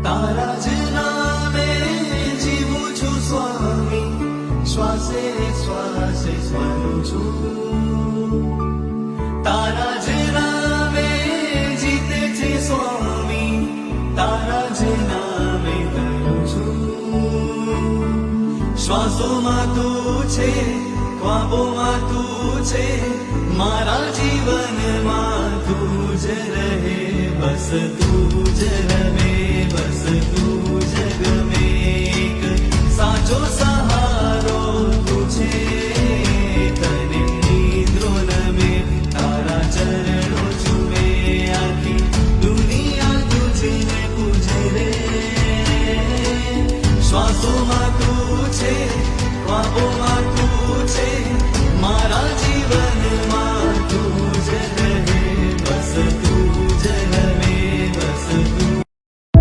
તારા જ નામે જીવું છું સ્વામી, શ્વાસે શ્વાસે સ્મરું છું. તારા જ નામે જીતે છે સ્વામી, તારા જ નામે કરું છું. શ્વાસોમાં તું છે, ખ્વાબોમાં તું છે, મારા જીવનમાં તું જ રહે, બસ તું જ રમે, બસ તું જ ગમે. એક સાચો સહારો તું છે, તને નિદ્રો નમે, તારા ચરણો છુમે, આખી દુનિયા તુજને પૂજે રે. શ્વાસોમાં તું